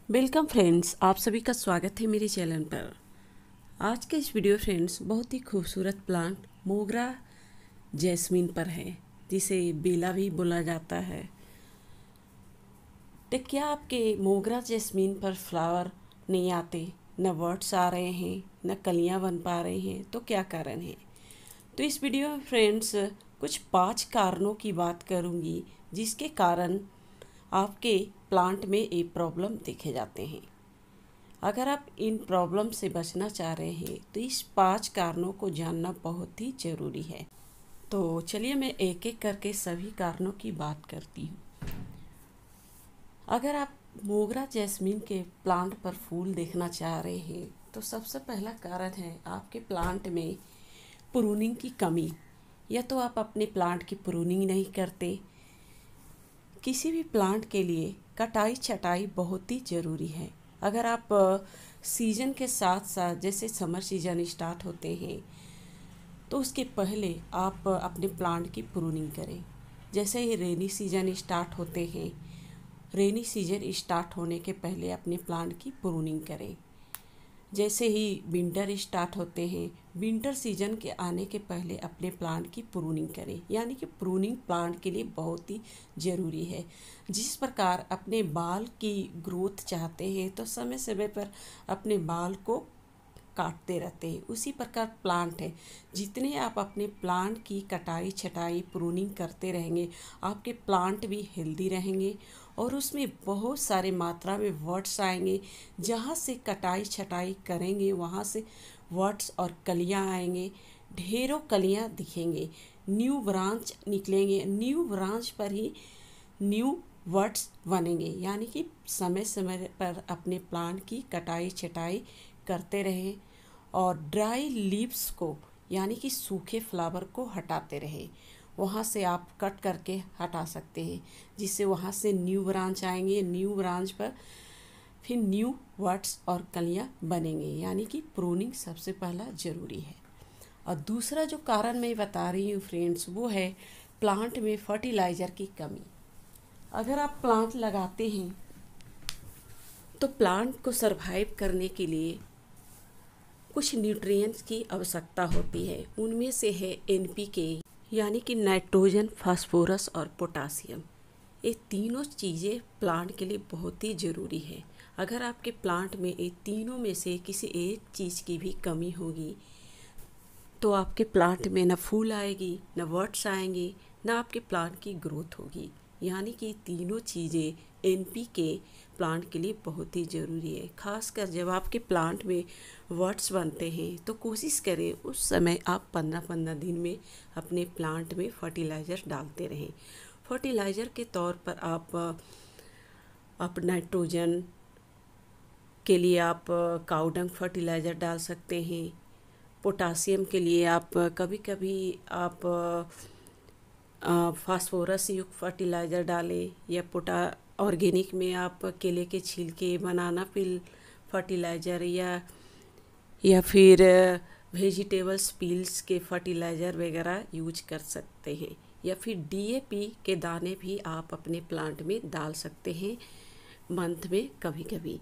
Welcome friends, आप सभी का स्वागत है मेरे चैनल पर। आज का इस वीडियो फ्रेंड्स बहुत ही खूबसूरत प्लांट मोगरा जैस्मीन पर है, जिसे बेला भी बोला जाता है। तो क्या आपके मोगरा जैस्मीन पर फ्लावर नहीं आते, न वर्ड्स आ रहे हैं, न कलियां बन पा रहे हैं, तो क्या कारण है? तो इस वीडियो में फ्रेंड्स कुछ 5 कारणों की बात करूंगी जिसके कारण आपके प्लांट में ये प्रॉब्लम देखे जाते हैं। अगर आप इन प्रॉब्लम से बचना चाह रहे हैं तो इस 5 कारणों को जानना बहुत ही ज़रूरी है। तो चलिए मैं एक एक करके सभी कारणों की बात करती हूँ। अगर आप मोगरा जैस्मीन के प्लांट पर फूल देखना चाह रहे हैं तो सबसे पहला कारण है आपके प्लांट में प्रूनिंग की कमी। या तो आप अपने प्लांट की प्रूनिंग नहीं करते। किसी भी प्लांट के लिए कटाई छटाई बहुत ही ज़रूरी है। अगर आप सीजन के साथ साथ जैसे समर सीजन स्टार्ट होते हैं तो उसके पहले आप अपने प्लांट की प्रूनिंग करें। जैसे ही रेनी सीजन स्टार्ट होते हैं, रेनी सीजन स्टार्ट होने के पहले अपने प्लांट की प्रूनिंग करें। जैसे ही विंटर स्टार्ट होते हैं, विंटर सीजन के आने के पहले अपने प्लांट की प्रूनिंग करें। यानी कि प्रूनिंग प्लांट के लिए बहुत ही ज़रूरी है। जिस प्रकार अपने बाल की ग्रोथ चाहते हैं तो समय समय पर अपने बाल को काटते रहते हैं, उसी प्रकार प्लांट है। जितने आप अपने प्लांट की कटाई छटाई प्रूनिंग करते रहेंगे, आपके प्लांट भी हेल्दी रहेंगे और उसमें बहुत सारे मात्रा में वर्ड्स आएंगे। जहाँ से कटाई छटाई करेंगे वहाँ से वर्ड्स और कलियाँ आएंगे, ढेरों कलियाँ दिखेंगे, न्यू ब्रांच निकलेंगे, न्यू ब्रांच पर ही न्यू वर्ड्स बनेंगे। यानी कि समय समय पर अपने प्लांट की कटाई छटाई करते रहें और ड्राई लीव्स को यानी कि सूखे फ्लावर को हटाते रहें। वहाँ से आप कट करके हटा सकते हैं, जिससे वहाँ से न्यू ब्रांच आएंगे। न्यू ब्रांच पर फिर न्यू वर्ड्स और कलियाँ बनेंगे। यानी कि प्रूनिंग सबसे पहला ज़रूरी है। और दूसरा जो कारण मैं बता रही हूँ फ्रेंड्स, वो है प्लांट में फर्टिलाइज़र की कमी। अगर आप प्लांट लगाते हैं तो प्लांट को सरवाइव करने के लिए कुछ न्यूट्रिएंट्स की आवश्यकता होती है। उनमें से है एनपीके यानी कि नाइट्रोजन, फास्फोरस और पोटासियम। ये तीनों चीज़ें प्लांट के लिए बहुत ही ज़रूरी है। अगर आपके प्लांट में ये तीनों में से किसी एक चीज़ की भी कमी होगी तो आपके प्लांट में न फूल आएगी, न वर्ड्स आएंगे, न आपके प्लांट की ग्रोथ होगी। यानी कि तीनों चीज़ें एनपीके प्लांट के लिए बहुत ही ज़रूरी है। खासकर जब आपके प्लांट में वर्ड्स बनते हैं तो कोशिश करें उस समय आप 15-15 दिन में अपने प्लांट में फर्टिलाइज़र डालते रहें। फर्टिलाइज़र के तौर पर आप नाइट्रोजन के लिए आप काउडंग फर्टिलाइज़र डाल सकते हैं। पोटासियम के लिए आप कभी कभी आप फास्फोरस युक्त फर्टिलाइज़र डालें, या ऑर्गेनिक में आप केले के छिलके, बनाना पील फर्टिलाइज़र या फिर वेजिटेबल्स पील्स के फर्टिलाइज़र वगैरह यूज कर सकते हैं। या फिर डीएपी के दाने भी आप अपने प्लांट में डाल सकते हैं मंथ में कभी कभी।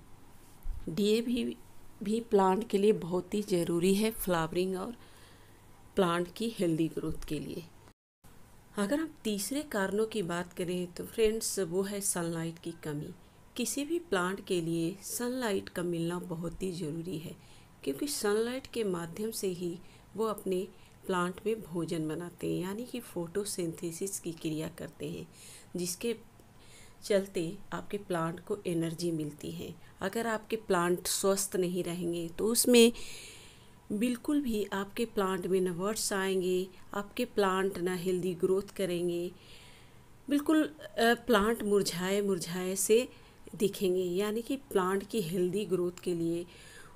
डीएपी भी प्लांट के लिए बहुत ही ज़रूरी है फ्लावरिंग और प्लांट की हेल्दी ग्रोथ के लिए। अगर हम तीसरे कारणों की बात करें तो फ्रेंड्स वो है सनलाइट की कमी। किसी भी प्लांट के लिए सनलाइट का मिलना बहुत ही ज़रूरी है, क्योंकि सनलाइट के माध्यम से ही वो अपने प्लांट में भोजन बनाते हैं, यानी कि फोटोसिंथेसिस की क्रिया करते हैं, जिसके चलते आपके प्लांट को एनर्जी मिलती है। अगर आपके प्लांट स्वस्थ नहीं रहेंगे तो उसमें बिल्कुल भी आपके प्लांट में न वर्ड्स आएंगे, आपके प्लांट ना हेल्दी ग्रोथ करेंगे, बिल्कुल प्लांट मुरझाए मुरझाए से दिखेंगे। यानी कि प्लांट की हेल्दी ग्रोथ के लिए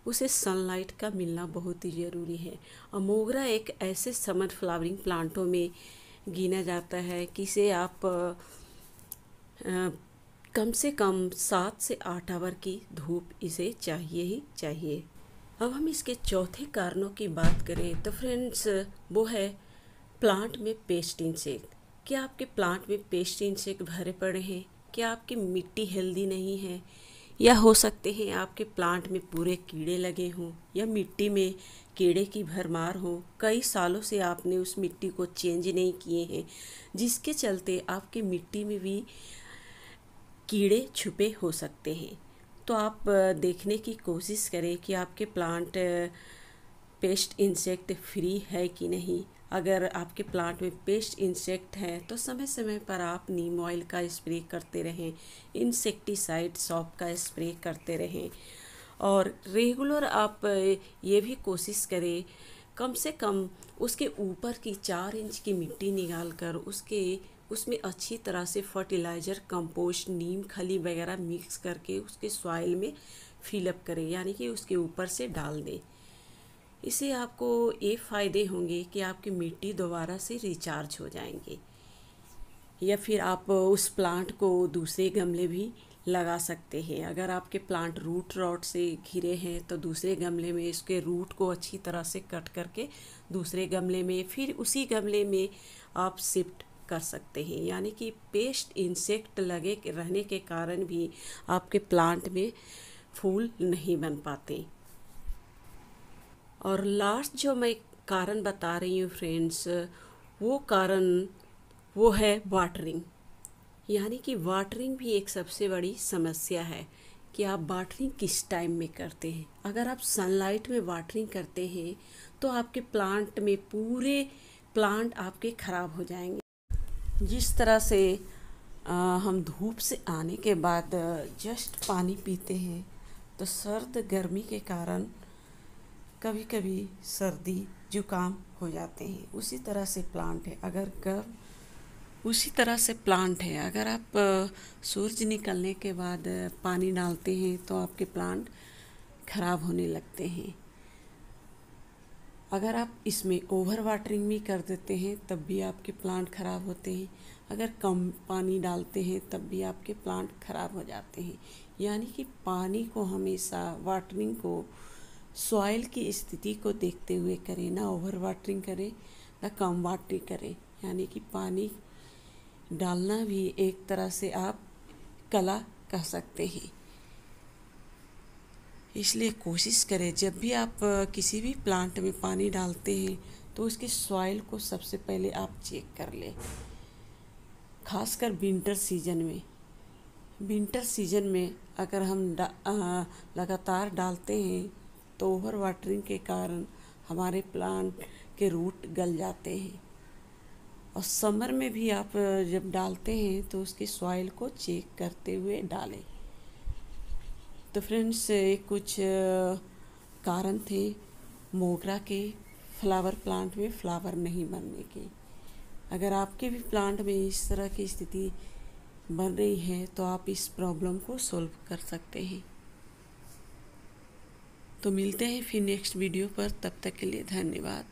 उसे सनलाइट का मिलना बहुत ही ज़रूरी है। और मोगरा एक ऐसे समर फ्लावरिंग प्लांटों में गिना जाता है कि इसे आप कम से कम 7 से 8 आवर की धूप इसे चाहिए ही चाहिए। अब हम इसके चौथे कारणों की बात करें तो फ्रेंड्स वो है प्लांट में पेस्ट इंसेक्ट। क्या आपके प्लांट में पेस्ट इंसेक्ट भरे पड़े हैं? क्या आपकी मिट्टी हेल्दी नहीं है? या हो सकते हैं आपके प्लांट में पूरे कीड़े लगे हों या मिट्टी में कीड़े की भरमार हो। कई सालों से आपने उस मिट्टी को चेंज नहीं किए हैं, जिसके चलते आपकी मिट्टी में भी कीड़े छुपे हो सकते हैं। तो आप देखने की कोशिश करें कि आपके प्लांट पेस्ट इंसेक्ट फ्री है कि नहीं। अगर आपके प्लांट में पेस्ट इंसेक्ट हैं तो समय समय पर आप नीम ऑयल का स्प्रे करते रहें, इंसेक्टिसाइड सॉप का स्प्रे करते रहें और रेगुलर आप ये भी कोशिश करें कम से कम उसके ऊपर की 4 इंच की मिट्टी निकाल कर उसमें अच्छी तरह से फर्टिलाइज़र, कंपोस्ट, नीम खली वगैरह मिक्स करके उसके सॉइल में फिलअप करें, यानी कि उसके ऊपर से डाल दें। इससे आपको ये फ़ायदे होंगे कि आपकी मिट्टी दोबारा से रिचार्ज हो जाएंगे। या फिर आप उस प्लांट को दूसरे गमले भी लगा सकते हैं। अगर आपके प्लांट रूट रॉट से घिरे हैं तो दूसरे गमले में इसके रूट को अच्छी तरह से कट करके दूसरे गमले में, फिर उसी गमले में आप शिफ्ट कर सकते हैं। यानी कि पेस्ट इंसेक्ट लगे रहने के कारण भी आपके प्लांट में फूल नहीं बन पाते। और लास्ट जो मैं कारण बता रही हूँ फ्रेंड्स, वो है वाटरिंग। यानी कि वाटरिंग भी एक सबसे बड़ी समस्या है कि आप वाटरिंग किस टाइम में करते हैं। अगर आप सनलाइट में वाटरिंग करते हैं तो आपके प्लांट में पूरे प्लांट आपके ख़राब हो जाएंगे। जिस तरह से हम धूप से आने के बाद जस्ट पानी पीते हैं तो सर्द गर्मी के कारण कभी कभी सर्दी जुकाम हो जाते हैं, उसी तरह से प्लांट है। अगर आप सूरज निकलने के बाद पानी डालते हैं तो आपके प्लांट खराब होने लगते हैं। अगर आप इसमें ओवर वाटरिंग भी कर देते हैं तब भी आपके प्लांट खराब होते हैं। अगर कम पानी डालते हैं तब भी आपके प्लांट खराब हो जाते हैं। यानी कि पानी को हमेशा, वाटरिंग को सॉइल की स्थिति को देखते हुए करें, ना ओवर वाटरिंग करें ना कम वाटरिंग करें। यानी कि पानी डालना भी एक तरह से आप कला कह सकते हैं। इसलिए कोशिश करें जब भी आप किसी भी प्लांट में पानी डालते हैं तो उसके सॉइल को सबसे पहले आप चेक कर लें। खासकर विंटर सीजन में अगर हम लगातार डालते हैं तो ओवर वाटरिंग के कारण हमारे प्लांट के रूट गल जाते हैं। और समर में भी आप जब डालते हैं तो उसकी सॉइल को चेक करते हुए डालें। तो फ्रेंड्स, कुछ कारण थे मोगरा के फ्लावर प्लांट में फ्लावर नहीं बनने के। अगर आपके भी प्लांट में इस तरह की स्थिति बन रही है तो आप इस प्रॉब्लम को सॉल्व कर सकते हैं। तो मिलते हैं फिर नेक्स्ट वीडियो पर, तब तक के लिए धन्यवाद।